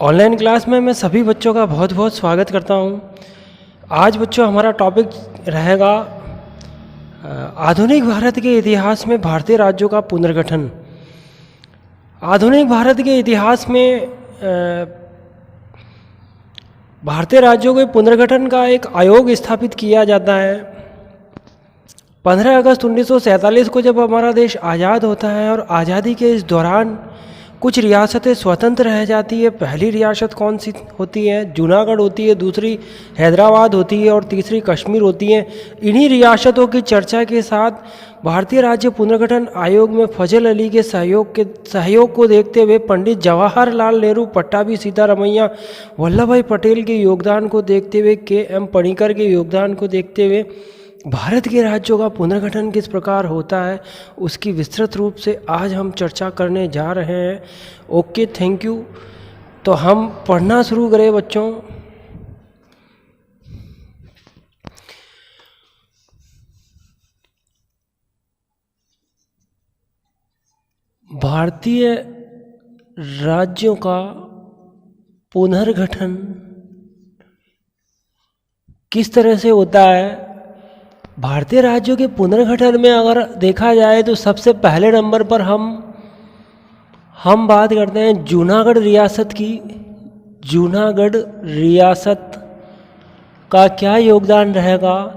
Online class में मैं सभी बच्चों का बहुत बहुत स्वागत करता हूं। आज बच्चों हमारा टॉपिक रहेगा आधुनिक भारत के इतिहास में भारतीय राज्यों का पुनर्गठन। आधुनिक भारत के इतिहास में भारतीय राज्यों के पुनर्गठन का एक आयोग स्थापित किया जाता है। 15 अगस्त 1947 को जब हमारा देश आज़ाद होता है और आज़ादी के इस दौरान कुछ रियासतें स्वतंत्र रह जाती है। पहली रियासत कौन सी होती है? जूनागढ़ होती है, दूसरी हैदराबाद होती है और तीसरी कश्मीर होती है। इन्हीं रियासतों की चर्चा के साथ भारतीय राज्य पुनर्गठन आयोग में फजल अली के सहयोग को देखते हुए पंडित जवाहरलाल नेहरू, पट्टाभी सीतारमैया, वल्लभ भाई पटेल के योगदान को देखते हुए, के.एम. पणिकर के योगदान को देखते हुए भारत के राज्यों का पुनर्गठन किस प्रकार होता है उसकी विस्तृत रूप से आज हम चर्चा करने जा रहे हैं। Okay, thank you. तो हम पढ़ना शुरू करें बच्चों। भारतीय राज्यों का पुनर्गठन किस तरह से होता है? भारतीय राज्यों के पुनर्गठन में अगर देखा जाए तो सबसे पहले नंबर पर हम बात करते हैं जूनागढ़ रियासत की। जूनागढ़ रियासत का क्या योगदान रहेगा?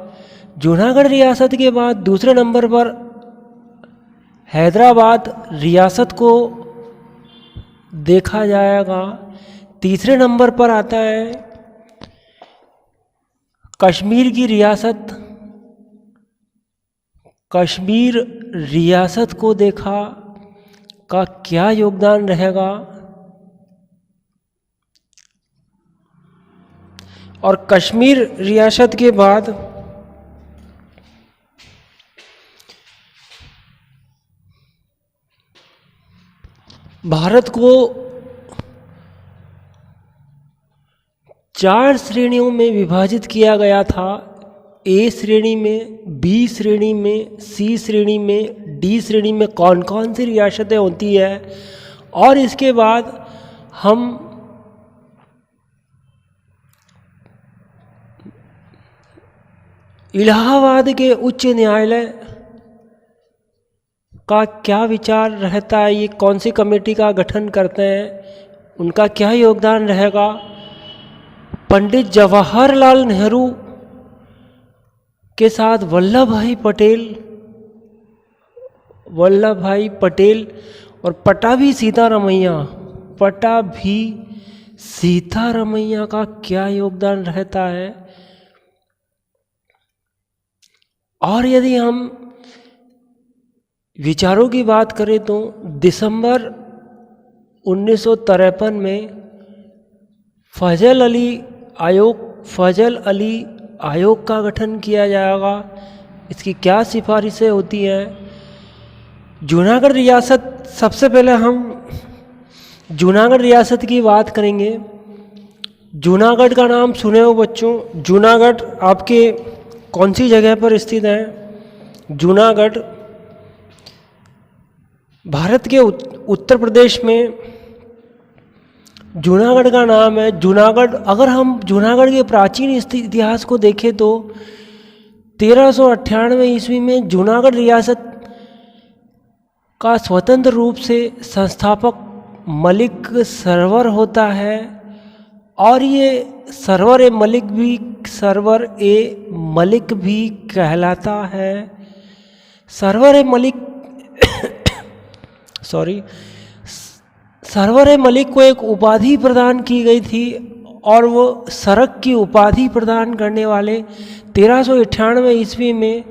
जूनागढ़ रियासत के बाद दूसरे नंबर पर हैदराबाद रियासत को देखा जाएगा। तीसरे नंबर पर आता है कश्मीर की रियासत। कश्मीर रियासत को देखा का क्या योगदान रहेगा? और कश्मीर रियासत के बाद भारत को 4 श्रेणियों में विभाजित किया गया था। ए श्रेणी में, बी श्रेणी में, सी श्रेणी में, डी श्रेणी में कौन कौन सी रियासतें होती है। और इसके बाद हम इलाहाबाद के उच्च न्यायालय का क्या विचार रहता है, ये कौन सी कमेटी का गठन करते हैं, उनका क्या योगदान रहेगा। पंडित जवाहरलाल नेहरू के साथ वल्लभ भाई पटेल और पट्टाभी सीतारमैया का क्या योगदान रहता है। और यदि हम विचारों की बात करें तो दिसंबर 1953 में फजल अली आयोग का गठन किया जाएगा। इसकी क्या सिफारिशें होती हैं? जूनागढ़ रियासत, सबसे पहले हम जूनागढ़ रियासत की बात करेंगे। जूनागढ़ का नाम सुने हो बच्चों? जूनागढ़ आपके कौन सी जगह पर स्थित है? जूनागढ़ भारत के उत्तर प्रदेश में जूनागढ़ का नाम है। जूनागढ़, अगर हम जूनागढ़ के प्राचीन इतिहास को देखें तो 1398 ईस्वी में जूनागढ़ रियासत का स्वतंत्र रूप से संस्थापक मलिक सरवर होता है। और ये सरवर ए मलिक भी कहलाता है। सरवर ए मलिक को एक उपाधि प्रदान की गई थी और वो सरक की उपाधि प्रदान करने वाले 1398 ईस्वी में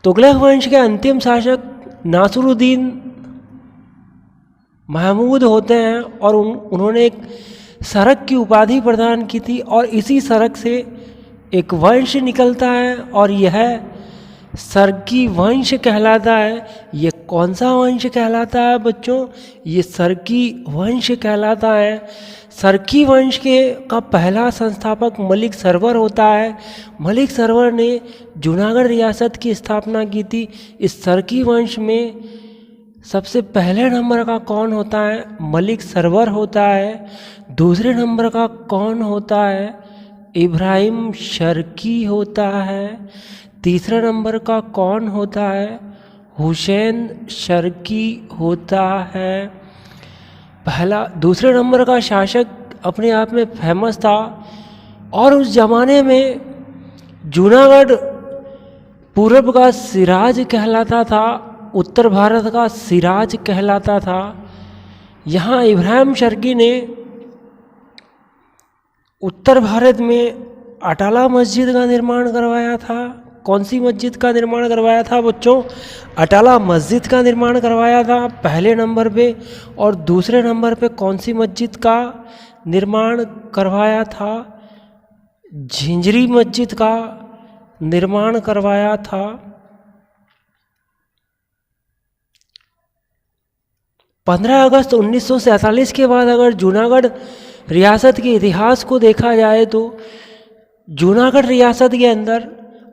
तुगलक वंश के अंतिम शासक नासिरुद्दीन महमूद होते हैं और उन्होंने एक सरक की उपाधि प्रदान की थी। और इसी सरक से एक वंश निकलता है और यह सरकी वंश कहलाता है। ये कौन सा वंश कहलाता है बच्चों? ये सरकी वंश कहलाता है। सरकी वंश का पहला संस्थापक मलिक सरवर होता है। मलिक सरवर ने जूनागढ़ रियासत की स्थापना की थी। इस सरकी वंश में सबसे पहले नंबर का कौन होता है? मलिक सरवर होता है। दूसरे नंबर का कौन होता है? इब्राहिम शर्की होता है। तीसरे नंबर का कौन होता है? हुसैन शर्की होता है। दूसरे नंबर का शासक अपने आप में फेमस था और उस ज़माने में जूनागढ़ पूरब का सिराज कहलाता था, उत्तर भारत का सिराज कहलाता था। यहाँ इब्राहिम शर्की ने उत्तर भारत में अटाला मस्जिद का निर्माण करवाया था। कौन सी मस्जिद का निर्माण करवाया था बच्चों? अटाला मस्जिद का निर्माण करवाया था पहले नंबर पे। और दूसरे नंबर पे कौन सी मस्जिद का निर्माण करवाया था? झिंझरी मस्जिद का निर्माण करवाया था। 15 अगस्त 1947 के बाद अगर जूनागढ़ रियासत के इतिहास को देखा जाए तो जूनागढ़ रियासत के अंदर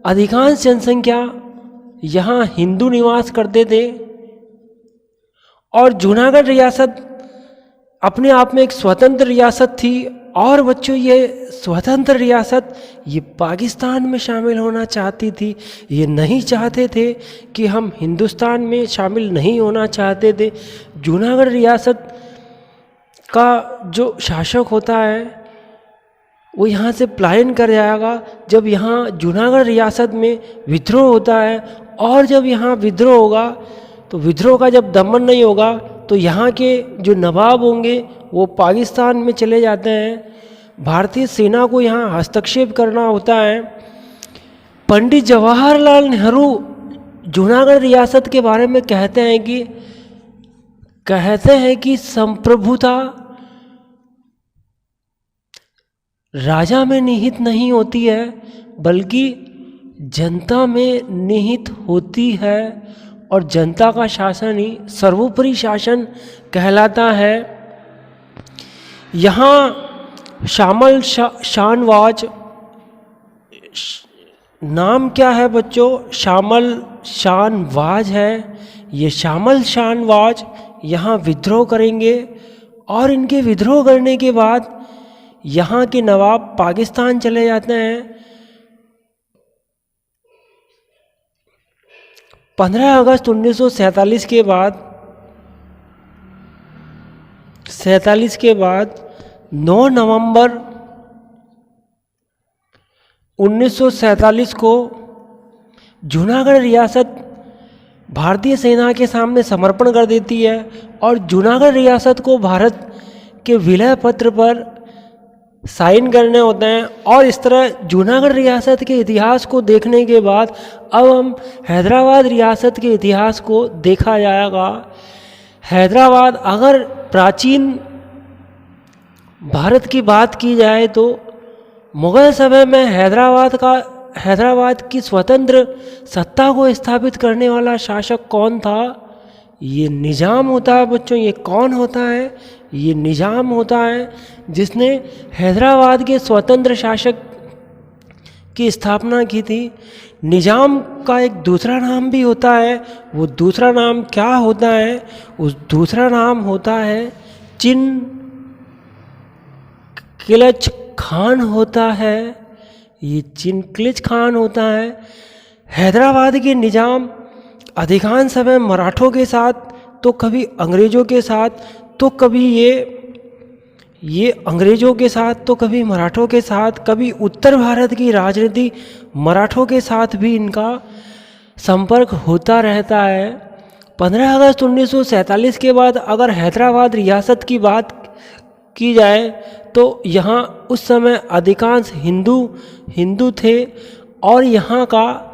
अधिकांश जनसंख्या यहाँ हिंदू निवास करते थे और जूनागढ़ रियासत अपने आप में एक स्वतंत्र रियासत थी। और बच्चों ये स्वतंत्र रियासत ये पाकिस्तान में शामिल होना चाहती थी, ये नहीं चाहते थे कि हम हिंदुस्तान में शामिल नहीं होना चाहते थे। जूनागढ़ रियासत का जो शासक होता है वो यहाँ से पलायन कर जाएगा जब यहाँ जूनागढ़ रियासत में विद्रोह होता है। और जब यहाँ विद्रोह होगा तो विद्रोह का जब दमन नहीं होगा तो यहाँ के जो नवाब होंगे वो पाकिस्तान में चले जाते हैं। भारतीय सेना को यहाँ हस्तक्षेप करना होता है। पंडित जवाहरलाल नेहरू जूनागढ़ रियासत के बारे में कहते हैं कि संप्रभुता राजा में निहित नहीं होती है बल्कि जनता में निहित होती है और जनता का शासन ही सर्वोपरि शासन कहलाता है। यहाँ शामल शानवाज नाम क्या है बच्चों? शामल शानवाज है। ये शामल शानवाज यहाँ विद्रोह करेंगे और इनके विद्रोह करने के बाद यहाँ के नवाब पाकिस्तान चले जाते हैं। 15 अगस्त 1947 के बाद 9 नवंबर 1947 को जूनागढ़ रियासत भारतीय सेना के सामने समर्पण कर देती है और जूनागढ़ रियासत को भारत के विलय पत्र पर साइन करने होते हैं। और इस तरह जूनागढ़ रियासत के इतिहास को देखने के बाद अब हम हैदराबाद रियासत के इतिहास को देखा जाएगा। हैदराबाद, अगर प्राचीन भारत की बात की जाए तो मुग़ल समय में हैदराबाद की स्वतंत्र सत्ता को स्थापित करने वाला शासक कौन था? ये निज़ाम होता है बच्चों। ये कौन होता है? ये निज़ाम होता है जिसने हैदराबाद के स्वतंत्र शासक की स्थापना की थी। निज़ाम का एक दूसरा नाम भी होता है। वो दूसरा नाम क्या होता है? उस दूसरा नाम होता है चिनकिलज खान होता है। ये चिनकिलज खान होता है। हैदराबाद के निज़ाम अधिकांश समय मराठों के साथ तो कभी अंग्रेज़ों के साथ तो कभी ये अंग्रेज़ों के साथ तो कभी मराठों के साथ, कभी उत्तर भारत की राजनीति मराठों के साथ भी इनका संपर्क होता रहता है। 15 अगस्त 1947 के बाद अगर हैदराबाद रियासत की बात की जाए तो यहाँ उस समय अधिकांश हिंदू थे और यहाँ का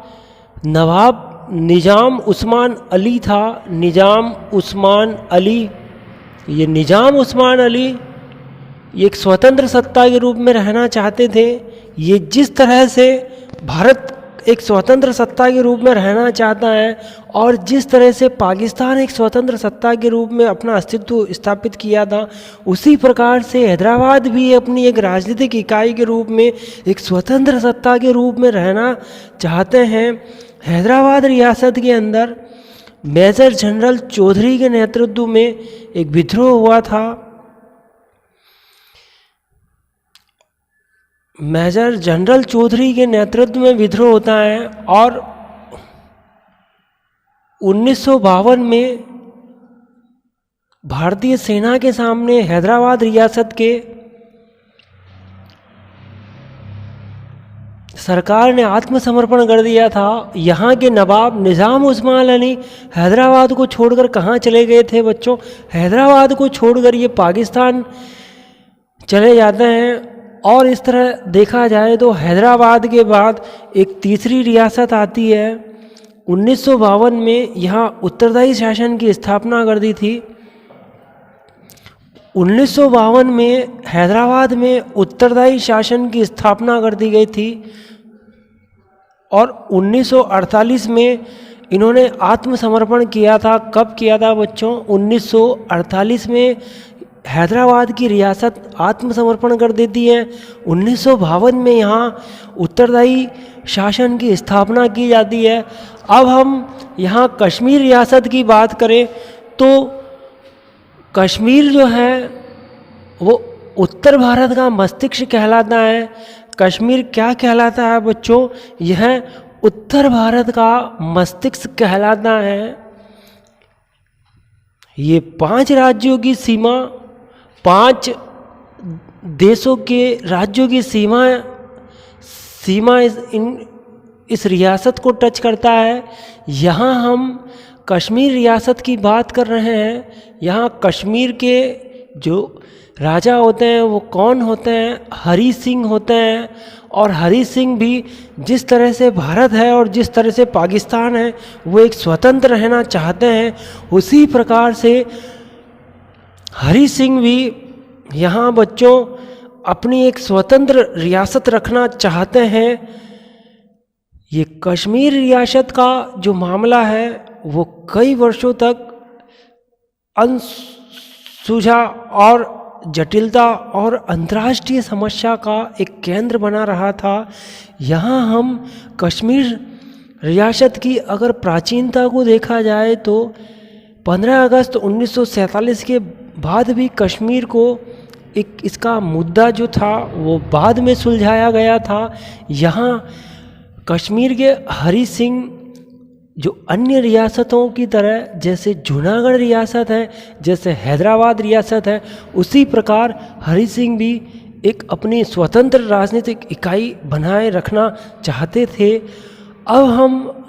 नवाब निज़ाम उस्मान अली था। निज़ाम उस्मान अली, ये निज़ाम उस्मान अली ये एक स्वतंत्र सत्ता के रूप में रहना चाहते थे। ये जिस तरह से भारत एक स्वतंत्र सत्ता के रूप में रहना चाहता है और जिस तरह से पाकिस्तान एक स्वतंत्र सत्ता के रूप में अपना अस्तित्व स्थापित किया था, उसी प्रकार से हैदराबाद भी अपनी एक राजनीतिक इकाई के रूप में एक स्वतंत्र सत्ता के रूप में रहना चाहते हैं। हैदराबाद रियासत के अंदर मेजर जनरल चौधरी के नेतृत्व में एक विद्रोह हुआ था। मेजर जनरल चौधरी के नेतृत्व में विद्रोह होता है और 1952 में भारतीय सेना के सामने हैदराबाद रियासत के सरकार ने आत्मसमर्पण कर दिया था। यहाँ के नवाब निज़ाम उस्मान अली हैदराबाद को छोड़कर कहाँ चले गए थे बच्चों? हैदराबाद को छोड़कर ये पाकिस्तान चले जाते हैं। और इस तरह देखा जाए तो हैदराबाद के बाद एक तीसरी रियासत आती है। 1952 में यहाँ उत्तरदायी शासन की स्थापना कर दी थी। 1952 में हैदराबाद में उत्तरदायी शासन की स्थापना कर दी गई थी और 1948 में इन्होंने आत्मसमर्पण किया था। कब किया था बच्चों? 1948 में हैदराबाद की रियासत आत्मसमर्पण कर देती है। 1952 में यहाँ उत्तरदायी शासन की स्थापना की जाती है। अब हम यहाँ कश्मीर रियासत की बात करें तो कश्मीर जो है वो उत्तर भारत का मस्तिष्क कहलाता है। कश्मीर क्या कहलाता है बच्चों? यह उत्तर भारत का मस्तिष्क कहलाता है। ये 5 राज्यों की सीमा, 5 देशों के राज्यों की सीमा इस रियासत को टच करता है। यहाँ हम कश्मीर रियासत की बात कर रहे हैं। यहाँ कश्मीर के जो राजा होते हैं वो कौन होते हैं? हरी सिंह होते हैं। और हरी सिंह भी जिस तरह से भारत है और जिस तरह से पाकिस्तान है वो एक स्वतंत्र रहना चाहते हैं, उसी प्रकार से हरी सिंह भी यहाँ बच्चों अपनी एक स्वतंत्र रियासत रखना चाहते हैं। ये कश्मीर रियासत का जो मामला है वो कई वर्षों तक अनसुलझा और जटिलता और अंतर्राष्ट्रीय समस्या का एक केंद्र बना रहा था। यहाँ हम कश्मीर रियासत की अगर प्राचीनता को देखा जाए तो 15 अगस्त 1947 के बाद भी कश्मीर को एक इसका मुद्दा जो था वो बाद में सुलझाया गया था। यहाँ कश्मीर के हरी सिंह जो अन्य रियासतों की तरह, जैसे जूनागढ़ रियासत है, जैसे हैदराबाद रियासत है, उसी प्रकार हरी सिंह भी एक अपनी स्वतंत्र राजनीतिक इकाई बनाए रखना चाहते थे। अब हम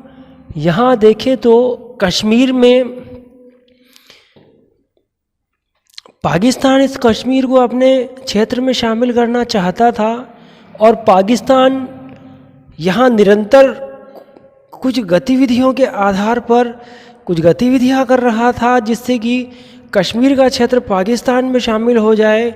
यहाँ देखें तो कश्मीर में पाकिस्तान इस कश्मीर को अपने क्षेत्र में शामिल करना चाहता था और पाकिस्तान यहाँ निरंतर कुछ गतिविधियों के आधार पर कुछ गतिविधियाँ कर रहा था जिससे कि कश्मीर का क्षेत्र पाकिस्तान में शामिल हो जाए।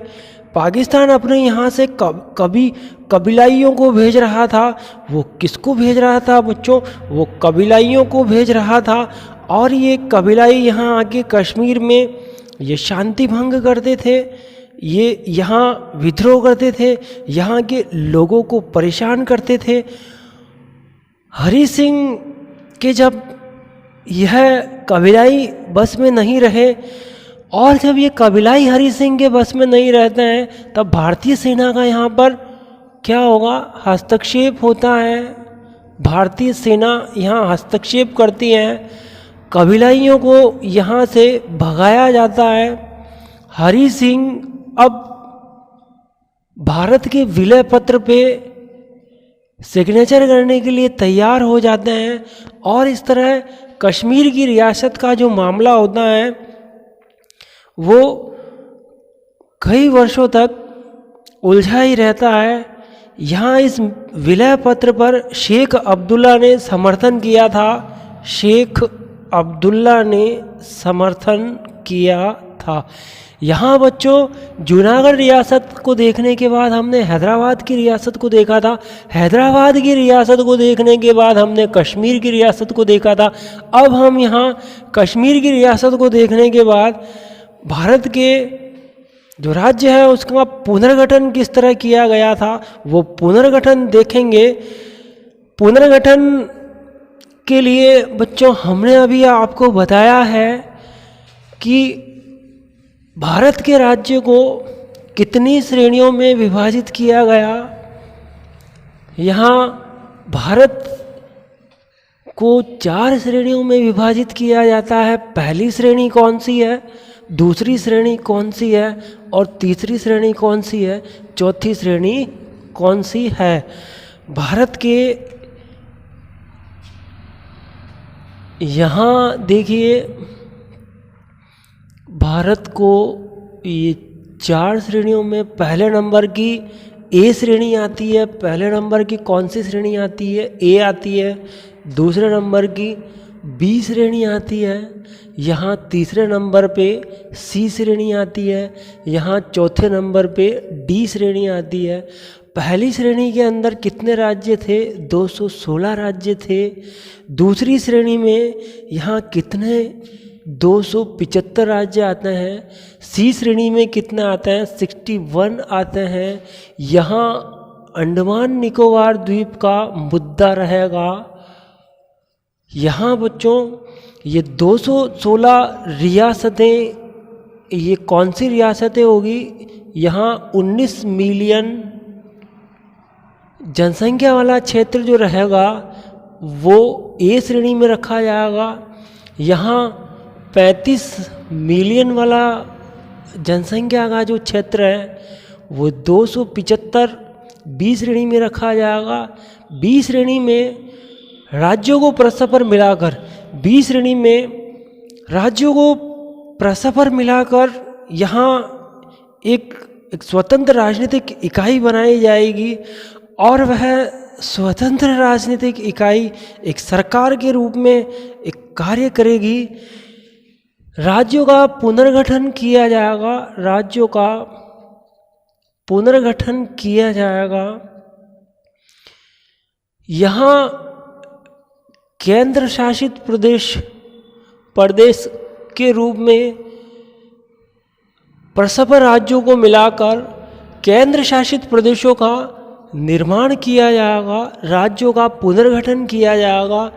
पाकिस्तान अपने यहाँ से कभी कबीलाइयों को भेज रहा था। वो किसको भेज रहा था बच्चों? वो कबीलाइयों को भेज रहा था और ये कबीलाई यहाँ आके कश्मीर में ये शांति भंग करते थे, ये यहाँ विद्रोह करते थे, यहाँ के लोगों को परेशान करते थे। हरी सिंह के जब यह कबीलाई बस में नहीं रहे और जब ये कबीलाई हरी सिंह के बस में नहीं रहते हैं तब भारतीय सेना का यहाँ पर क्या होगा? हस्तक्षेप होता है। भारतीय सेना यहाँ हस्तक्षेप करती है, कबीलाइयों को यहाँ से भगाया जाता है। हरी सिंह अब भारत के विलय पत्र पे सिग्नेचर करने के लिए तैयार हो जाते हैं और इस तरह कश्मीर की रियासत का जो मामला होता है वो कई वर्षों तक उलझा ही रहता है। यहाँ इस विलय पत्र पर शेख अब्दुल्ला ने समर्थन किया था। शेख अब्दुल्ला ने समर्थन किया था। यहाँ बच्चों जूनागढ़ रियासत को देखने के बाद हमने हैदराबाद की रियासत को देखा था। हैदराबाद की रियासत को देखने के बाद हमने कश्मीर की रियासत को देखा था। अब हम यहाँ कश्मीर की रियासत को देखने के बाद भारत के जो राज्य है उसका पुनर्गठन किस तरह किया गया था वो पुनर्गठन देखेंगे। पुनर्गठन के लिए बच्चों हमने अभी आपको बताया है कि भारत के राज्य को कितनी श्रेणियों में विभाजित किया गया। यहाँ भारत को 4 श्रेणियों में विभाजित किया जाता है। पहली श्रेणी कौन सी है, दूसरी श्रेणी कौन सी है और तीसरी श्रेणी कौन सी है, चौथी श्रेणी कौन सी है। भारत के यहाँ देखिए, भारत को ये 4 श्रेणियों में पहले नंबर की ए श्रेणी आती है। पहले नंबर की कौन सी श्रेणी आती है, ए आती है। दूसरे नंबर की बी श्रेणी आती है। यहाँ तीसरे नंबर पे सी श्रेणी आती है। यहाँ चौथे नंबर पे डी श्रेणी आती है। पहली श्रेणी के अंदर कितने राज्य थे, 216 राज्य थे। दूसरी श्रेणी में यहाँ कितने 275 राज्य आते हैं। सी श्रेणी में कितने आते हैं, 61 आते हैं। यहाँ अंडमान निकोबार द्वीप का मुद्दा रहेगा। यहाँ बच्चों ये 216 रियासतें, ये कौन सी रियासतें होगी, यहाँ 19 मिलियन जनसंख्या वाला क्षेत्र जो रहेगा वो ए श्रेणी में रखा जाएगा। यहाँ 35 मिलियन वाला जनसंख्या का जो क्षेत्र है वो 275 बी श्रेणी में रखा जाएगा। बी श्रेणी में राज्यों को परस्पर मिलाकर, बी श्रेणी में राज्यों को परस्पर मिलाकर यहाँ एक स्वतंत्र राजनीतिक इकाई बनाई जाएगी और वह स्वतंत्र राजनीतिक इकाई एक सरकार के रूप में एक कार्य करेगी। राज्यों का पुनर्गठन किया जाएगा, राज्यों का पुनर्गठन किया जाएगा। यहाँ केंद्र शासित प्रदेश के रूप में परस्पर राज्यों को मिलाकर केंद्र शासित प्रदेशों का निर्माण किया जाएगा, राज्यों का पुनर्गठन किया जाएगा।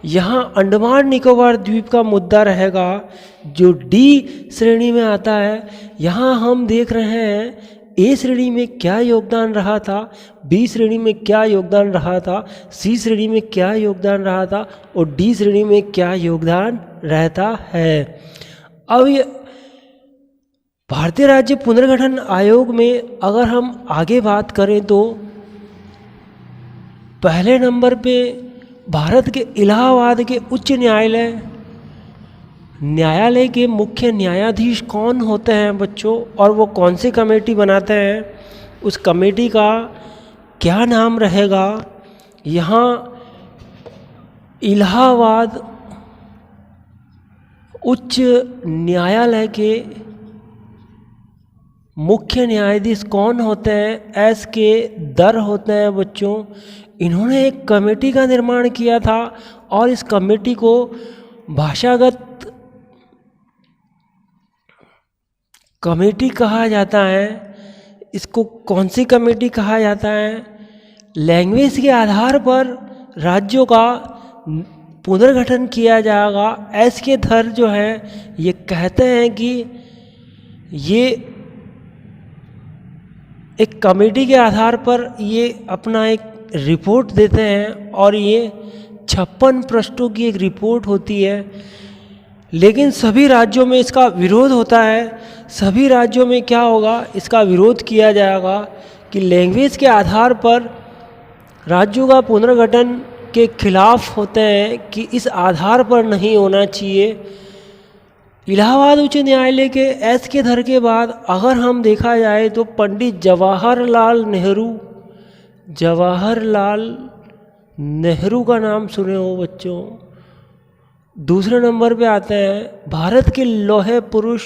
यहाँ अंडमान निकोबार द्वीप का मुद्दा रहेगा जो डी श्रेणी में आता है। यहाँ हम देख रहे हैं ए श्रेणी में क्या योगदान रहा था, बी श्रेणी में क्या योगदान रहा था, सी श्रेणी में क्या योगदान रहा था और डी श्रेणी में क्या योगदान रहता है। अब ये भारतीय राज्य पुनर्गठन आयोग में अगर हम आगे बात करें तो पहले नंबर पे भारत के इलाहाबाद के उच्च न्यायालय के मुख्य न्यायाधीश कौन होते हैं बच्चों, और वो कौन सी कमेटी बनाते हैं, उस कमेटी का क्या नाम रहेगा। यहाँ इलाहाबाद उच्च न्यायालय के मुख्य न्यायाधीश कौन होते हैं, एस के दर होते हैं बच्चों। इन्होंने एक कमेटी का निर्माण किया था और इस कमेटी को भाषागत कमेटी कहा जाता है। इसको कौन सी कमेटी कहा जाता है, लैंग्वेज के आधार पर राज्यों का पुनर्गठन किया जाएगा। एस के दर जो है ये कहते हैं कि ये एक कमेटी के आधार पर ये अपना एक रिपोर्ट देते हैं और ये 56 पृष्ठों की एक रिपोर्ट होती है। लेकिन सभी राज्यों में इसका विरोध होता है। सभी राज्यों में क्या होगा, इसका विरोध किया जाएगा कि लैंग्वेज के आधार पर राज्यों का पुनर्गठन के खिलाफ होते हैं कि इस आधार पर नहीं होना चाहिए। इलाहाबाद उच्च न्यायालय के एस के दर के बाद अगर हम देखा जाए तो पंडित जवाहरलाल नेहरू का नाम सुने हो बच्चों। दूसरे नंबर पे आते हैं भारत के लौह पुरुष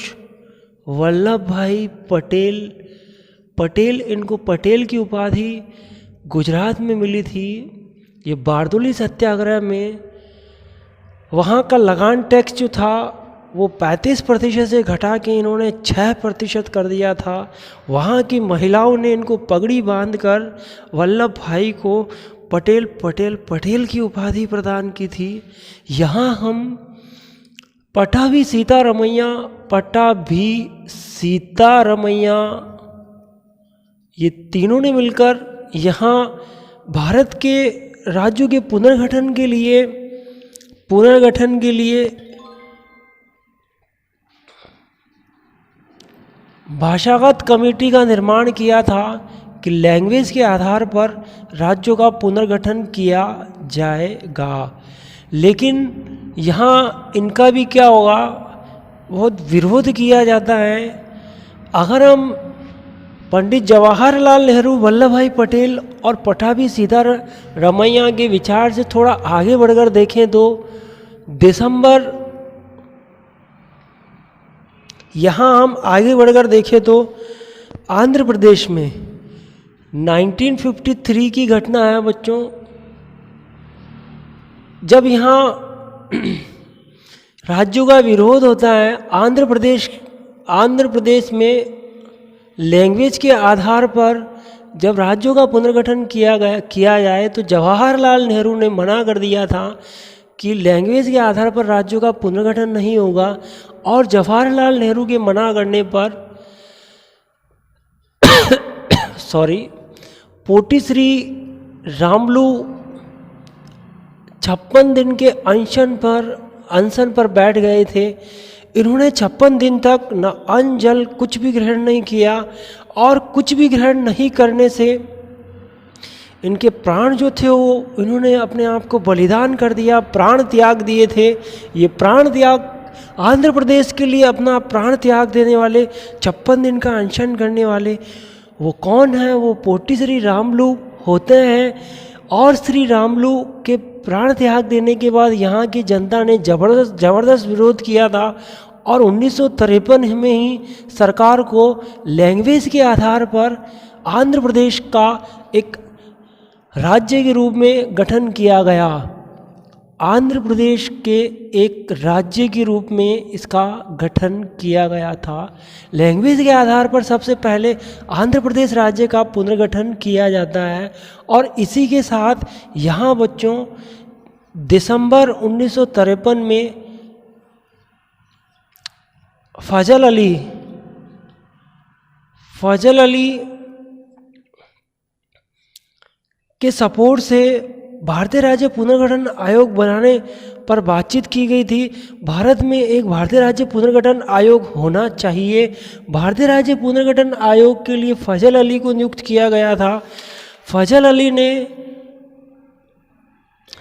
वल्लभ भाई पटेल। इनको पटेल की उपाधि गुजरात में मिली थी। ये बारदोली सत्याग्रह में वहाँ का लगान टैक्स जो था वो 35% से घटा के इन्होंने 6% कर दिया था। वहाँ की महिलाओं ने इनको पगड़ी बांधकर वल्लभ भाई को पटेल पटेल पटेल की उपाधि प्रदान की थी। यहाँ हम पट्टाभी सीतारमैया ये तीनों ने मिलकर यहाँ भारत के राज्यों के पुनर्गठन के लिए भाषागत कमेटी का निर्माण किया था कि लैंग्वेज के आधार पर राज्यों का पुनर्गठन किया जाएगा। लेकिन यहाँ इनका भी क्या होगा, बहुत विरोध किया जाता है। अगर हम पंडित जवाहरलाल नेहरू, वल्लभ भाई पटेल और पट्टाभी सीतारमैया के विचार से थोड़ा आगे बढ़कर देखें तो यहाँ हम आगे बढ़कर देखें तो आंध्र प्रदेश में 1953 की घटना है बच्चों, जब यहाँ राज्यों का विरोध होता है। आंध्र प्रदेश में लैंग्वेज के आधार पर जब राज्यों का पुनर्गठन किया जाए तो जवाहरलाल नेहरू ने मना कर दिया था कि लैंग्वेज के आधार पर राज्यों का पुनर्गठन नहीं होगा। और जवाहरलाल नेहरू के मना करने पर पोटिश्री रामलू 56 दिन के अनशन पर बैठ गए थे। इन्होंने 56 दिन तक न अन्न जल कुछ भी ग्रहण नहीं किया, और कुछ भी ग्रहण नहीं करने से इनके प्राण जो थे वो इन्होंने अपने आप को बलिदान कर दिया, प्राण त्याग दिए थे। ये प्राण त्याग आंध्र प्रदेश के लिए अपना प्राण त्याग देने वाले, 56 दिन का अनशन करने वाले वो कौन है? वो पोटिश्री रामलू होते हैं। और श्री रामलू के प्राण त्याग देने के बाद यहाँ की जनता ने ज़बरदस्त विरोध किया था, और 1953 में ही सरकार को लैंग्वेज के आधार पर आंध्र प्रदेश का एक राज्य के रूप में गठन किया गया। आंध्र प्रदेश के एक राज्य के रूप में इसका गठन किया गया था। लैंग्वेज के आधार पर सबसे पहले आंध्र प्रदेश राज्य का पुनर्गठन किया जाता है। और इसी के साथ यहाँ बच्चों दिसंबर 1953 में फजल अली के सपोर्ट से भारतीय राज्य पुनर्गठन आयोग बनाने पर बातचीत की गई थी। भारत में एक भारतीय राज्य पुनर्गठन आयोग होना चाहिए। भारतीय राज्य पुनर्गठन आयोग के लिए फजल अली को नियुक्त किया गया था। फजल अली ने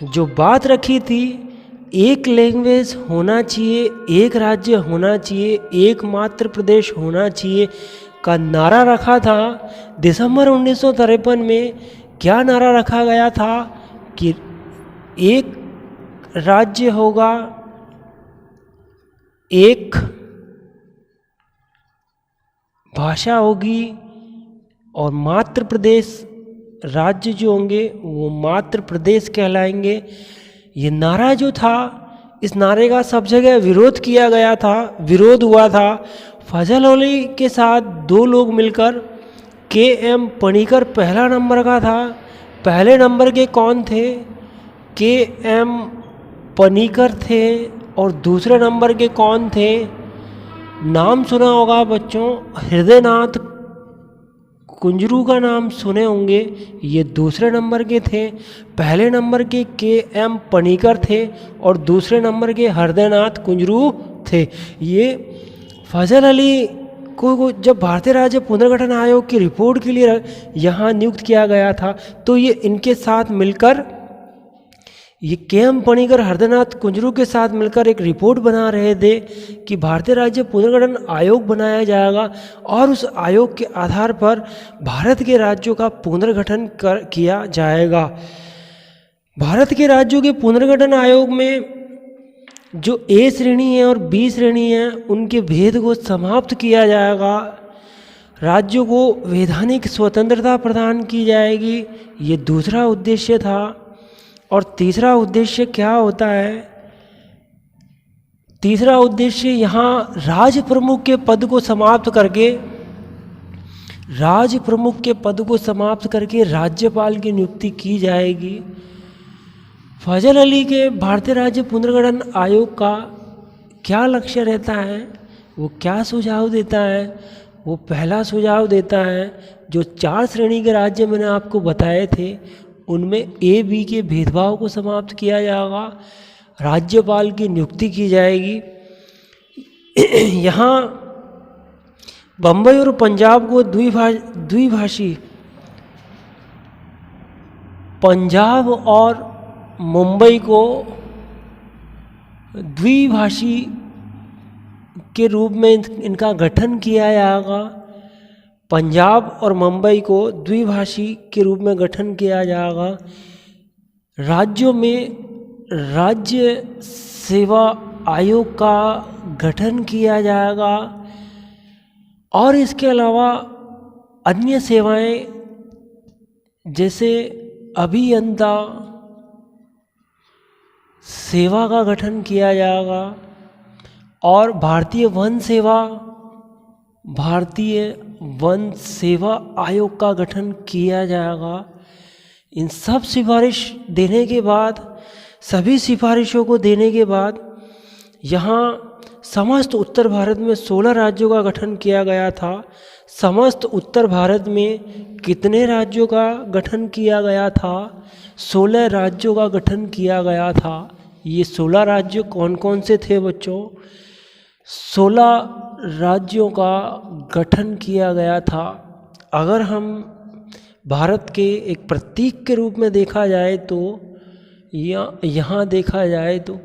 जो बात रखी थी, एक लैंग्वेज होना चाहिए, एक राज्य होना चाहिए, एकमात्र प्रदेश होना चाहिए का नारा रखा था। दिसंबर 1953 में क्या नारा रखा गया था कि एक राज्य होगा, एक भाषा होगी, और मात्र प्रदेश राज्य जो होंगे वो मात्र प्रदेश कहलाएंगे। ये नारा जो था, इस नारे का सब जगह विरोध किया गया था, विरोध हुआ था। फजल अली के साथ दो लोग मिलकर, के.एम. पणिकर पहला नंबर का था। पहले नंबर के कौन थे? के.एम. पणिकर थे। और दूसरे नंबर के कौन थे? नाम सुना होगा बच्चों, हृदयनाथ कुंजरू का नाम सुने होंगे। ये दूसरे नंबर के थे। पहले नंबर के के.एम. पणिकर थे और दूसरे नंबर के हृदयनाथ कुंजरू थे। ये फजल अली को जब भारतीय राज्य पुनर्गठन आयोग की रिपोर्ट के लिए यहाँ नियुक्त किया गया था, तो ये इनके साथ मिलकर, ये के.एम. पणिकर हृदयनाथ कुंजरू के साथ मिलकर एक रिपोर्ट बना रहे थे कि भारतीय राज्य पुनर्गठन आयोग बनाया जाएगा, और उस आयोग के आधार पर भारत के राज्यों का पुनर्गठन किया जाएगा। भारत के राज्यों के पुनर्गठन आयोग में जो ए श्रेणी है और बी श्रेणी है, उनके भेद को समाप्त किया जाएगा। राज्यों को वैधानिक स्वतंत्रता प्रदान की जाएगी। ये दूसरा उद्देश्य था। और तीसरा उद्देश्य क्या होता है? तीसरा उद्देश्य यहाँ राज प्रमुख के पद को समाप्त करके राज्य प्रमुख के पद को समाप्त करके राज्यपाल की नियुक्ति की जाएगी। फजल अली के भारतीय राज्य पुनर्गठन आयोग का क्या लक्ष्य रहता है, वो क्या सुझाव देता है? वो पहला सुझाव देता है जो 4 श्रेणी के राज्य मैंने आपको बताए थे उनमें ए बी के भेदभाव को समाप्त किया जाएगा, राज्यपाल की नियुक्ति की जाएगी। यहाँ बम्बई और पंजाब को द्विभाषी, पंजाब और मुंबई को द्विभाषी के रूप में इनका गठन किया जाएगा। पंजाब और मुंबई को द्विभाषी के रूप में गठन किया जाएगा। राज्यों में राज्य सेवा आयोग का गठन किया जाएगा और इसके अलावा अन्य सेवाएं जैसे अभियंता सेवा का गठन किया जाएगा और भारतीय वन सेवा आयोग का गठन किया जाएगा। इन सब सिफारिश देने के बाद, सभी सिफारिशों को देने के बाद यहाँ समस्त उत्तर भारत में 16 राज्यों का गठन किया गया था। समस्त उत्तर भारत में कितने राज्यों का गठन किया गया था? 16 राज्यों का गठन किया गया था। ये 16 राज्य कौन कौन से थे बच्चों? 16 राज्यों का गठन किया गया था। अगर हम भारत के एक प्रतीक के रूप में देखा जाए तो यहाँ देखा जाए तो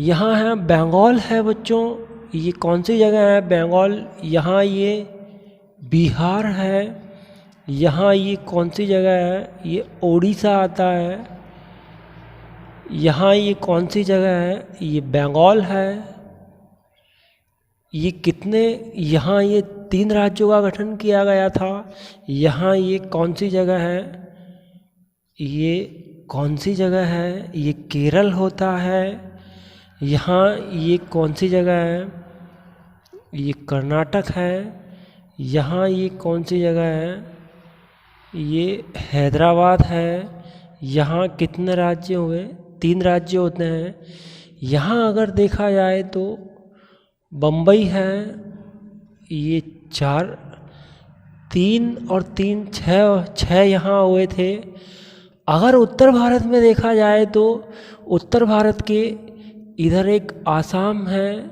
यहाँ है बंगाल है बच्चों। ये कौन सी जगह है बंगाल? यहाँ ये बिहार है। यहाँ ये कौन सी जगह है? ये उड़ीसा आता है। यहाँ ये कौन सी जगह है? ये बंगाल है। ये कितने, यहाँ ये 3 राज्यों का गठन किया गया था। यहाँ ये कौन सी जगह है? ये कौन सी जगह है? ये केरल होता है। यहाँ ये कौन सी जगह है? ये कर्नाटक है। यहाँ ये कौन सी जगह है? ये हैदराबाद है। यहाँ कितने राज्य हुए? 3 राज्य होते हैं। यहाँ अगर देखा जाए तो बम्बई है। ये 4, 3 और 3 6 यहाँ हुए थे। अगर उत्तर भारत में देखा जाए तो उत्तर भारत के इधर एक आसाम है,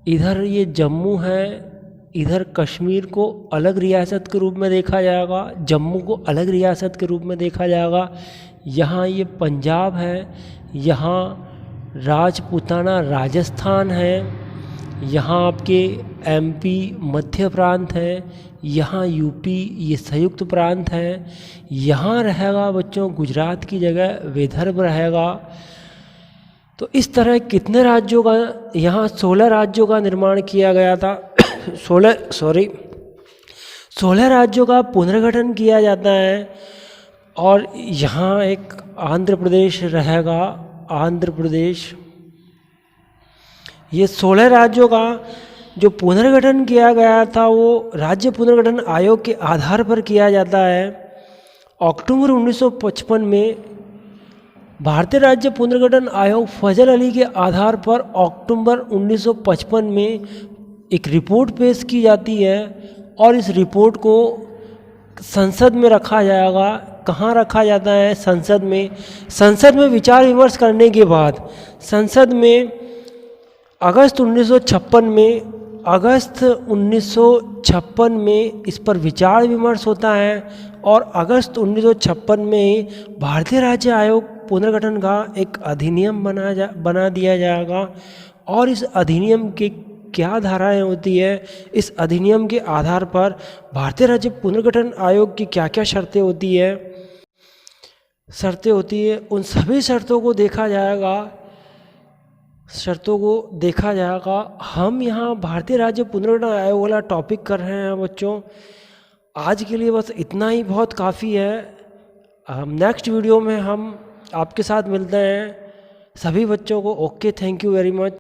इधर ये जम्मू है, इधर कश्मीर को अलग रियासत के रूप में देखा जाएगा, जम्मू को अलग रियासत के रूप में देखा जाएगा। यहाँ ये पंजाब है, यहाँ राजपूताना राजस्थान है, यहाँ आपके एमपी मध्य प्रांत है, यहाँ यूपी ये संयुक्त प्रांत है, यहाँ रहेगा बच्चों गुजरात की जगह विदर्भ रहेगा। तो इस तरह कितने राज्यों का, यहाँ 16 राज्यों का निर्माण किया गया था। 16 राज्यों का पुनर्गठन किया जाता है और यहाँ एक आंध्र प्रदेश रहेगा। आंध्र प्रदेश, ये 16 राज्यों का जो पुनर्गठन किया गया था वो राज्य पुनर्गठन आयोग के आधार पर किया जाता है। अक्टूबर 1955 में भारतीय राज्य पुनर्गठन आयोग फजल अली के आधार पर अक्टूबर 1955 में एक रिपोर्ट पेश की जाती है और इस रिपोर्ट को संसद में रखा जाएगा। कहाँ रखा जाता है? संसद में। संसद में विचार विमर्श करने के बाद संसद में अगस्त 1956 में इस पर विचार विमर्श होता है और अगस्त 1956 में भारतीय राज्य आयोग पुनर्गठन का एक अधिनियम बना दिया जाएगा। और इस अधिनियम के क्या धाराएं होती है, इस अधिनियम के आधार पर भारतीय राज्य पुनर्गठन आयोग की क्या क्या शर्तें होती है, उन सभी शर्तों को देखा जाएगा। हम यहाँ भारतीय राज्य पुनर्गठन आयोग वाला टॉपिक कर रहे हैं बच्चों। आज के लिए बस इतना ही बहुत काफ़ी है। हम नेक्स्ट वीडियो में हम आपके साथ मिलते हैं। सभी बच्चों को okay, thank you very much.